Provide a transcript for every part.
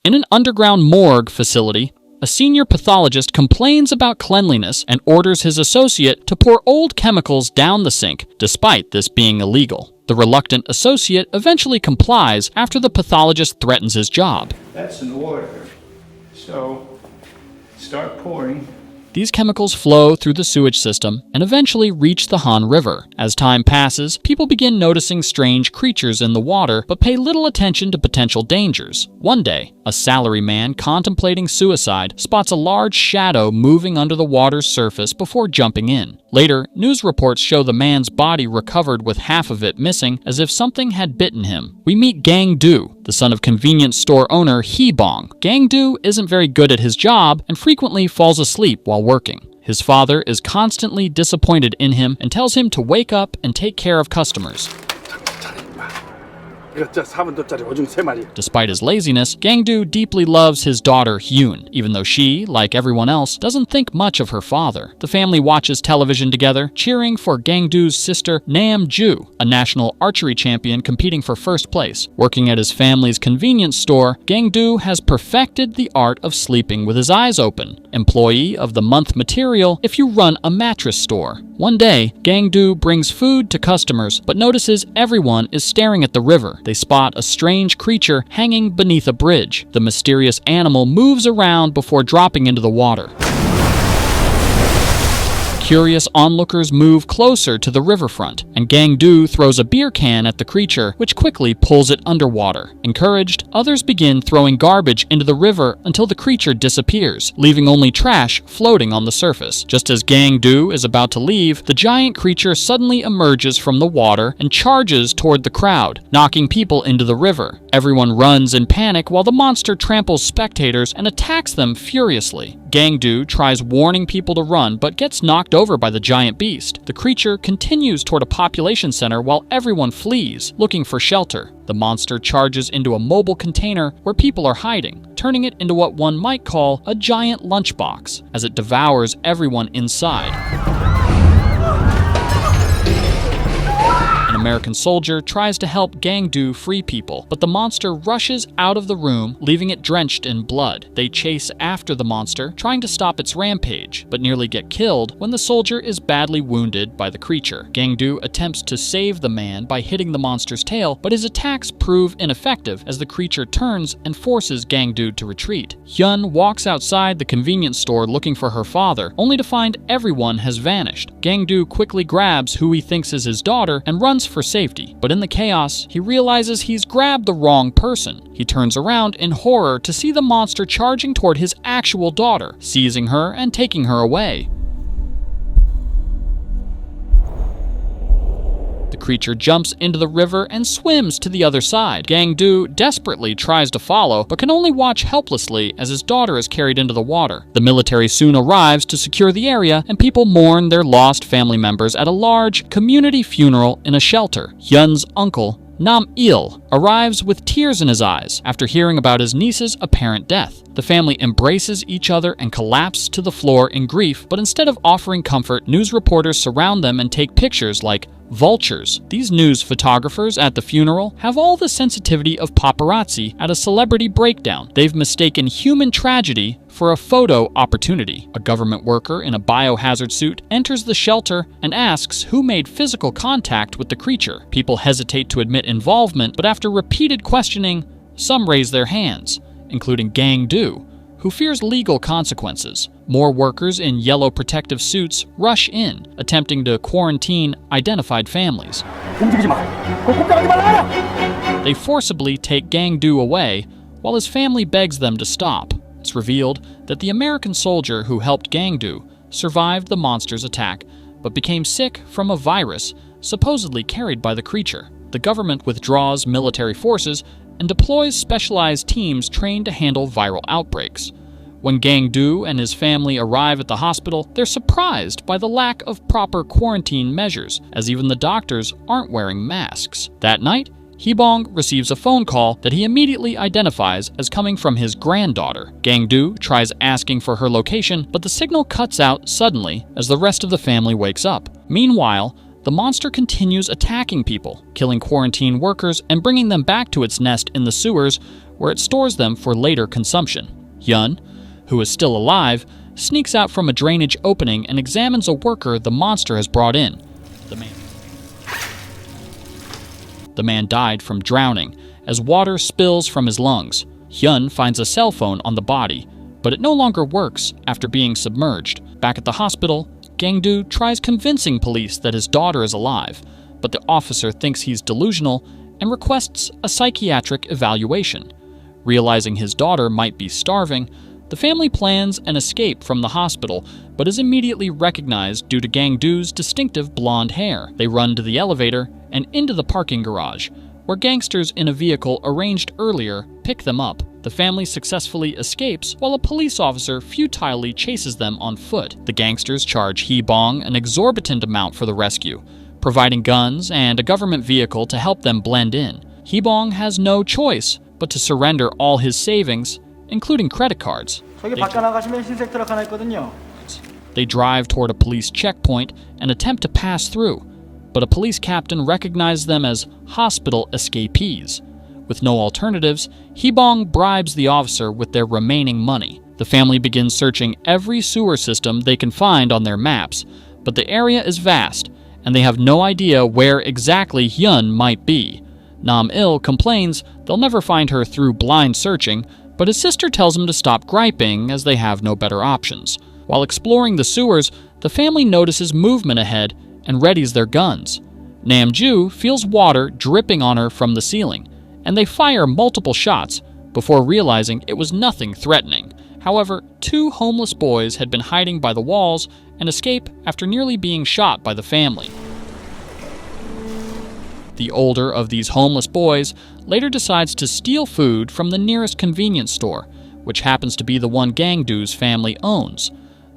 In an underground morgue facility, a senior pathologist complains about cleanliness and orders his associate to pour old chemicals down the sink, despite this being illegal. The reluctant associate eventually complies after the pathologist threatens his job. That's an order. So, start pouring. These chemicals flow through the sewage system and eventually reach the Han River. As time passes, people begin noticing strange creatures in the water but pay little attention to potential dangers. One day, a salaryman contemplating suicide spots a large shadow moving under the water's surface before jumping in. Later, news reports show the man's body recovered with half of it missing, as if something had bitten him. We meet Gang Do, the son of convenience store owner Hee Bong. Gang Do isn't very good at his job and frequently falls asleep while working. His father is constantly disappointed in him and tells him to wake up and take care of customers. Despite his laziness, Gang-do deeply loves his daughter Hyun, even though she, like everyone else, doesn't think much of her father. The family watches television together, cheering for Gang-do's sister Nam-ju, a national archery champion competing for first place. Working at his family's convenience store, Gang-do has perfected the art of sleeping with his eyes open. Employee of the month material if you run a mattress store. One day, Gang-do brings food to customers, but notices everyone is staring at the river. They spot a strange creature hanging beneath a bridge. The mysterious animal moves around before dropping into the water. Curious onlookers move closer to the riverfront, and Gang-do throws a beer can at the creature, which quickly pulls it underwater. Encouraged, others begin throwing garbage into the river until the creature disappears, leaving only trash floating on the surface. Just as Gang-do is about to leave, the giant creature suddenly emerges from the water and charges toward the crowd, knocking people into the river. Everyone runs in panic while the monster tramples spectators and attacks them furiously. Gang-do tries warning people to run, but gets knocked over by the giant beast. The creature continues toward a population center while everyone flees, looking for shelter. The monster charges into a mobile container where people are hiding, turning it into what one might call a giant lunchbox, as it devours everyone inside. An American soldier tries to help Gang-do free people, but the monster rushes out of the room, leaving it drenched in blood. They chase after the monster, trying to stop its rampage, but nearly get killed when the soldier is badly wounded by the creature. Gang-do attempts to save the man by hitting the monster's tail, but his attacks prove ineffective as the creature turns and forces Gang-do to retreat. Hyun walks outside the convenience store looking for her father, only to find everyone has vanished. Gang-do quickly grabs who he thinks is his daughter and runs for safety, but in the chaos, he realizes he's grabbed the wrong person. He turns around in horror to see the monster charging toward his actual daughter, seizing her and taking her away. The creature jumps into the river and swims to the other side. Gang-do desperately tries to follow, but can only watch helplessly as his daughter is carried into the water. The military soon arrives to secure the area, and people mourn their lost family members at a large community funeral in a shelter. Hyun's uncle, Nam-il, arrives with tears in his eyes after hearing about his niece's apparent death. The family embraces each other and collapse to the floor in grief, but instead of offering comfort, news reporters surround them and take pictures like vultures. These news photographers at the funeral have all the sensitivity of paparazzi at a celebrity breakdown. They've mistaken human tragedy for a photo opportunity. A government worker in a biohazard suit enters the shelter and asks who made physical contact with the creature. People hesitate to admit involvement, but after repeated questioning, some raise their hands, including Gang-do, who fears legal consequences. More workers in yellow protective suits rush in, attempting to quarantine identified families. They forcibly take Gang-do away, while his family begs them to stop. It's revealed that the American soldier who helped Gang-do survived the monster's attack, but became sick from a virus supposedly carried by the creature. The government withdraws military forces and deploys specialized teams trained to handle viral outbreaks. When Gang-do and his family arrive at the hospital, they're surprised by the lack of proper quarantine measures, as even the doctors aren't wearing masks. That night, Hee-bong receives a phone call that he immediately identifies as coming from his granddaughter. Gang-do tries asking for her location, but the signal cuts out suddenly as the rest of the family wakes up. Meanwhile, the monster continues attacking people, killing quarantine workers and bringing them back to its nest in the sewers, where it stores them for later consumption. Hyun, who is still alive, sneaks out from a drainage opening and examines a worker the monster has brought in. The man died from drowning, as water spills from his lungs. Hyun finds a cell phone on the body, but it no longer works after being submerged. Back at the hospital, Gang-do tries convincing police that his daughter is alive, but the officer thinks he's delusional and requests a psychiatric evaluation. Realizing his daughter might be starving, the family plans an escape from the hospital, but is immediately recognized due to Gang-do's distinctive blonde hair. They run to the elevator and into the parking garage, where gangsters in a vehicle arranged earlier pick them up. The family successfully escapes while a police officer futilely chases them on foot. The gangsters charge Hee-bong an exorbitant amount for the rescue, providing guns and a government vehicle to help them blend in. Hee-bong has no choice but to surrender all his savings, including credit cards. They drive toward a police checkpoint and attempt to pass through, but a police captain recognizes them as hospital escapees. With no alternatives, Hee-bong bribes the officer with their remaining money. The family begins searching every sewer system they can find on their maps, but the area is vast, and they have no idea where exactly Hyun might be. Nam-il complains they'll never find her through blind searching, but his sister tells him to stop griping as they have no better options. While exploring the sewers, the family notices movement ahead and readies their guns. Nam-ju feels water dripping on her from the ceiling, and they fire multiple shots before realizing it was nothing threatening. However, 2 homeless boys had been hiding by the walls and escape after nearly being shot by the family. The older of these homeless boys later decides to steal food from the nearest convenience store, which happens to be the one Gang-do's family owns.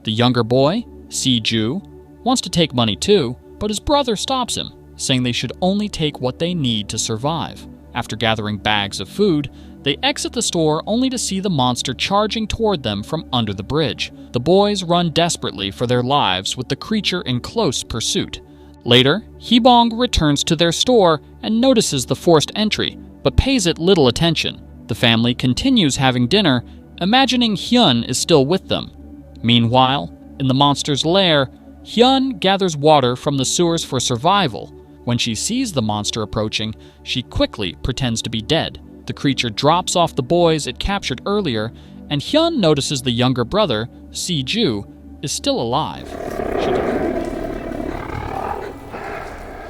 The younger boy, Si-ju, wants to take money too, but his brother stops him, saying they should only take what they need to survive. After gathering bags of food, they exit the store only to see the monster charging toward them from under the bridge. The boys run desperately for their lives with the creature in close pursuit. Later, Hee-bong returns to their store and notices the forced entry, but pays it little attention. The family continues having dinner, imagining Hyun is still with them. Meanwhile, in the monster's lair, Hyun gathers water from the sewers for survival. When she sees the monster approaching, she quickly pretends to be dead. The creature drops off the boys it captured earlier, and Hyun notices the younger brother, Si-ju, is still alive.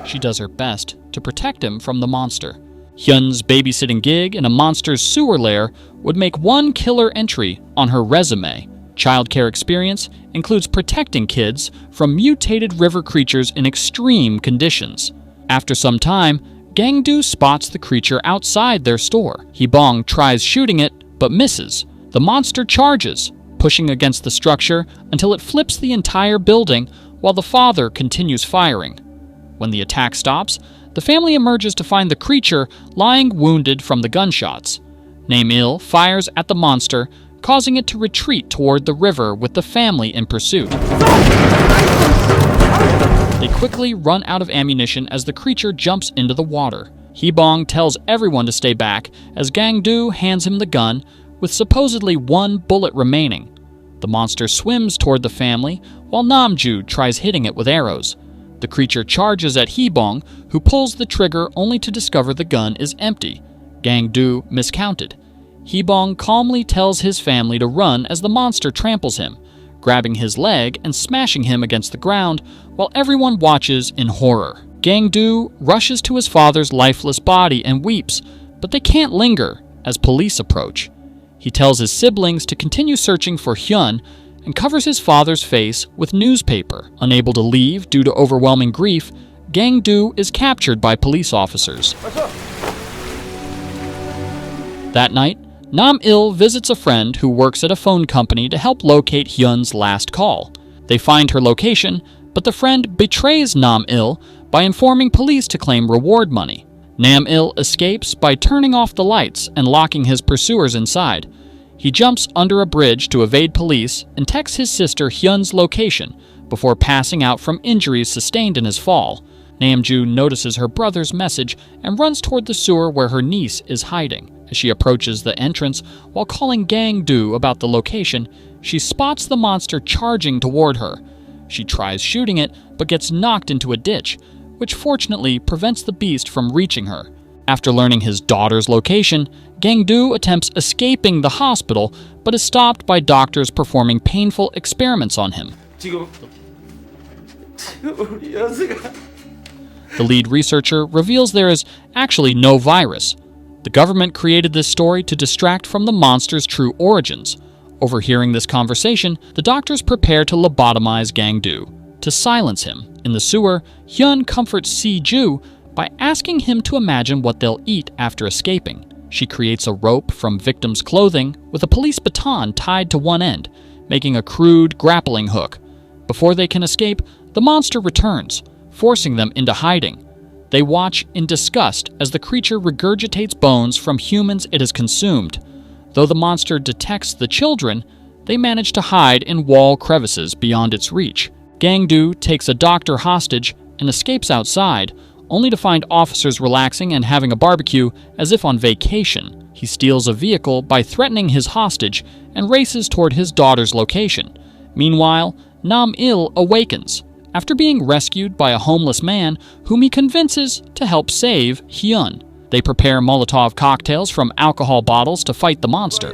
She does her best to protect him from the monster. Hyun's babysitting gig in a monster's sewer lair would make one killer entry on her resume. Childcare experience includes protecting kids from mutated river creatures in extreme conditions. After some time, Gang-do spots the creature outside their store. Hee-bong tries shooting it, but misses. The monster charges, pushing against the structure until it flips the entire building while the father continues firing. When the attack stops, the family emerges to find the creature lying wounded from the gunshots. Nam-il fires at the monster, causing it to retreat toward the river with the family in pursuit. They quickly run out of ammunition as the creature jumps into the water. Hee-bong tells everyone to stay back as Gang-do hands him the gun, with supposedly 1 bullet remaining. The monster swims toward the family, while Nam-ju tries hitting it with arrows. The creature charges at Hee-bong, who pulls the trigger only to discover the gun is empty. Gang-do miscounted. Hee-bong calmly tells his family to run as the monster tramples him, grabbing his leg and smashing him against the ground while everyone watches in horror. Gang-do rushes to his father's lifeless body and weeps, but they can't linger as police approach. He tells his siblings to continue searching for Hyun and covers his father's face with newspaper. Unable to leave due to overwhelming grief, Gang-do is captured by police officers. That night, Nam-il visits a friend who works at a phone company to help locate Hyun's last call. They find her location, but the friend betrays Nam-il by informing police to claim reward money. Nam-il escapes by turning off the lights and locking his pursuers inside. He jumps under a bridge to evade police and texts his sister Hyun's location before passing out from injuries sustained in his fall. Namju notices her brother's message and runs toward the sewer where her niece is hiding. As she approaches the entrance, while calling Gang-do about the location, she spots the monster charging toward her. She tries shooting it, but gets knocked into a ditch, which fortunately prevents the beast from reaching her. After learning his daughter's location, Gang-do attempts escaping the hospital, but is stopped by doctors performing painful experiments on him. The lead researcher reveals there is actually no virus. The government created this story to distract from the monster's true origins. Overhearing this conversation, the doctors prepare to lobotomize Gang-do. To silence him, in the sewer, Hyun comforts Si-ju by asking him to imagine what they'll eat after escaping. She creates a rope from victims' clothing with a police baton tied to one end, making a crude grappling hook. Before they can escape, the monster returns, forcing them into hiding. They watch in disgust as the creature regurgitates bones from humans it has consumed. Though the monster detects the children, they manage to hide in wall crevices beyond its reach. Gang-do takes a doctor hostage and escapes outside, only to find officers relaxing and having a barbecue as if on vacation. He steals a vehicle by threatening his hostage and races toward his daughter's location. Meanwhile, Nam-il awakens after being rescued by a homeless man whom he convinces to help save Hyun. They prepare Molotov cocktails from alcohol bottles to fight the monster.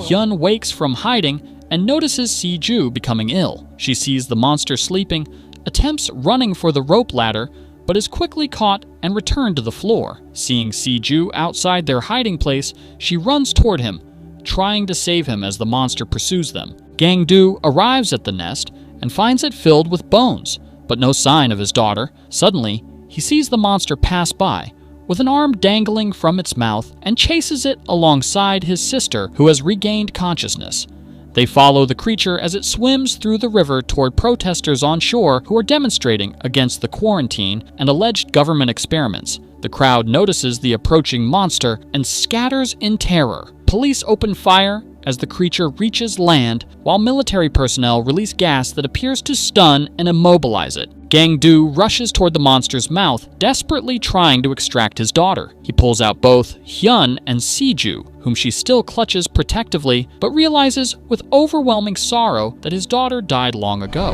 Hyun wakes from hiding and notices Si-ju becoming ill. She sees the monster sleeping, attempts running for the rope ladder, but is quickly caught and returned to the floor. Seeing Si-ju outside their hiding place, she runs toward him, trying to save him as the monster pursues them. Gang-do arrives at the nest and finds it filled with bones, but no sign of his daughter. Suddenly, he sees the monster pass by, with an arm dangling from its mouth, and chases it alongside his sister, who has regained consciousness. They follow the creature as it swims through the river toward protesters on shore who are demonstrating against the quarantine and alleged government experiments. The crowd notices the approaching monster and scatters in terror. Police open fire as the creature reaches land, while military personnel release gas that appears to stun and immobilize it. Gang-do rushes toward the monster's mouth, desperately trying to extract his daughter. He pulls out both Hyun and Si-ju, whom she still clutches protectively, but realizes with overwhelming sorrow that his daughter died long ago.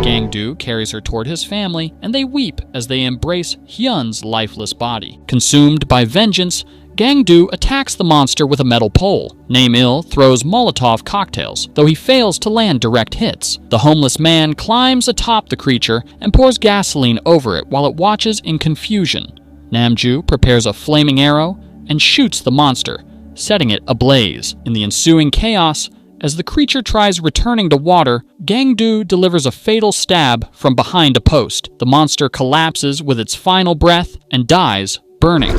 Gang-do carries her toward his family, and they weep as they embrace Hyun's lifeless body. Consumed by vengeance, Gang-do attacks the monster with a metal pole. Nam-il throws Molotov cocktails, though he fails to land direct hits. The homeless man climbs atop the creature and pours gasoline over it while it watches in confusion. Namju prepares a flaming arrow and shoots the monster, setting it ablaze. In the ensuing chaos, as the creature tries returning to water, Gang-do delivers a fatal stab from behind a post. The monster collapses with its final breath and dies, burning.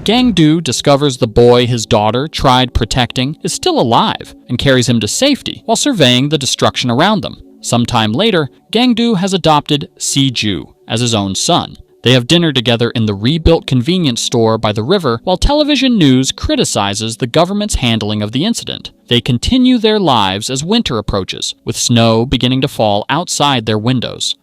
Gang-do discovers the boy his daughter tried protecting is still alive and carries him to safety while surveying the destruction around them. Sometime later, Gang-do has adopted Si-ju as his own son. They have dinner together in the rebuilt convenience store by the river while television news criticizes the government's handling of the incident. They continue their lives as winter approaches, with snow beginning to fall outside their windows.